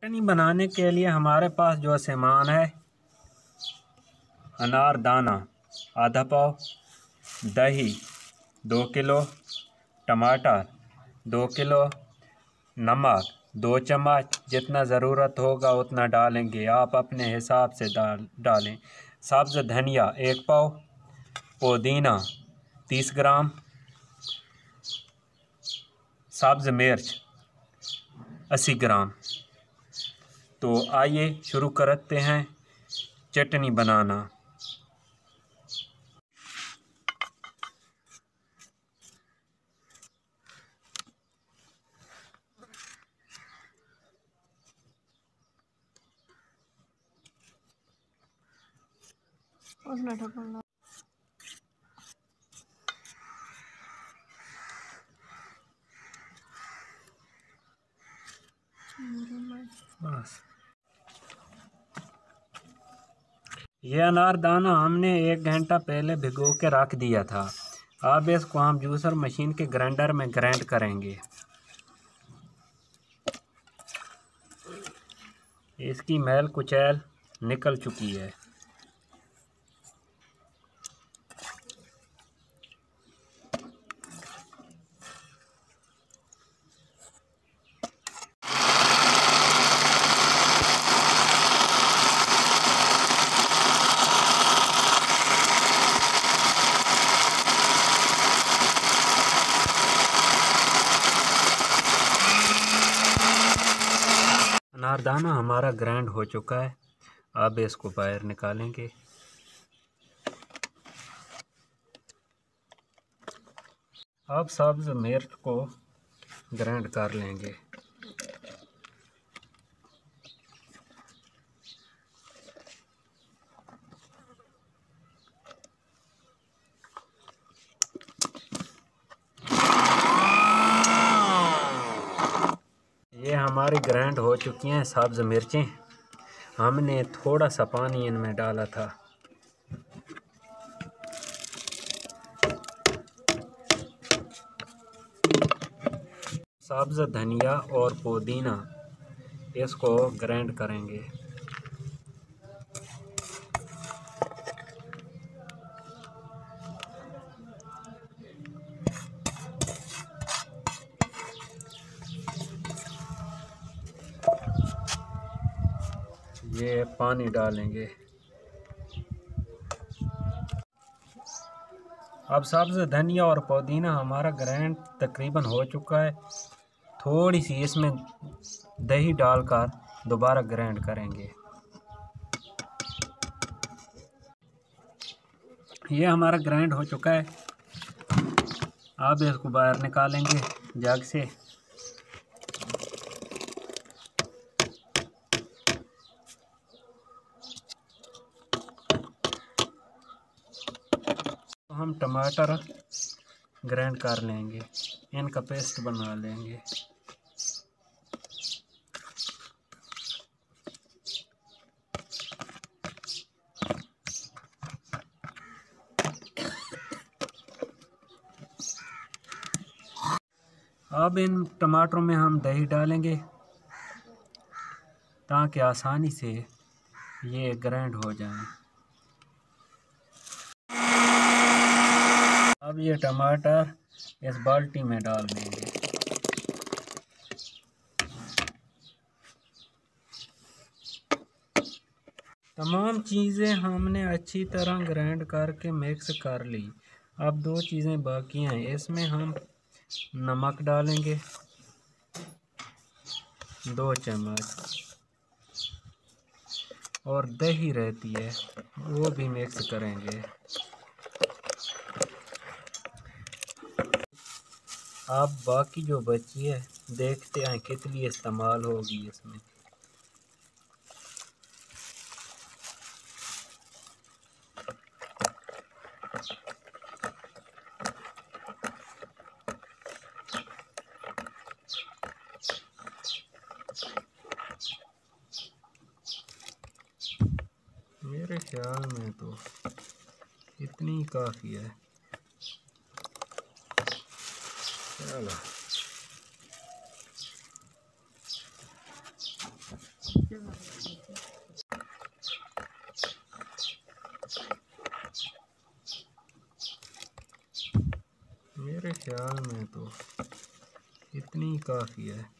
चटनी बनाने के लिए हमारे पास जो सामान है, अनार दाना आधा पाव, दही 2 किलो, टमाटर 2 किलो, नमक 2 चम्मच, जितना ज़रूरत होगा उतना डालेंगे, आप अपने हिसाब से डालें। सब्ज़ धनिया 1 पाव, पुदीना 30 ग्राम, सब्ज़ मिर्च 80 ग्राम। तो आइए शुरू करते हैं चटनी बनाना। बस ये अनार दाना हमने 1 घंटा पहले भिगो के रख दिया था। अब इसको हम जूसर मशीन के ग्राइंडर में ग्राइंड करेंगे। इसकी मैल कुचैल निकल चुकी है। अनारदाना हमारा ग्राइंड हो चुका है। अब इसको बाहर निकालेंगे। अब सब्ज़ मिर्च को ग्राइंड कर लेंगे। ये हमारी ग्राइंड हो चुकी हैं सब्ज़ मिर्चें। हमने थोड़ा सा पानी इनमें डाला था। सब्ज़ धनिया और पुदीना इसको ग्राइंड करेंगे। ये पानी डालेंगे। अब सब्ज़ धनिया और पुदीना हमारा ग्राइंड तकरीबन हो चुका है। थोड़ी सी इसमें दही डालकर दोबारा ग्राइंड करेंगे। ये हमारा ग्राइंड हो चुका है। अब इसको बाहर निकालेंगे जग से। तो हम टमाटर ग्राइंड कर लेंगे, इनका पेस्ट बना लेंगे। अब इन टमाटरों में हम दही डालेंगे ताकि आसानी से ये ग्राइंड हो जाए। अब ये टमाटर इस बाल्टी में डाल देंगे। तमाम चीज़ें हमने अच्छी तरह ग्राइंड करके मिक्स कर ली। अब 2 चीज़ें बाकी हैं। इसमें हम नमक डालेंगे 2 चम्मच, और दही रहती है वो भी मिक्स करेंगे। अब बाकी जो बची है देखते हैं कितनी इस्तेमाल होगी इसमें। मेरे ख्याल में तो इतनी काफ़ी है। चलो मेरे ख्याल में तो इतनी काफ़ी है।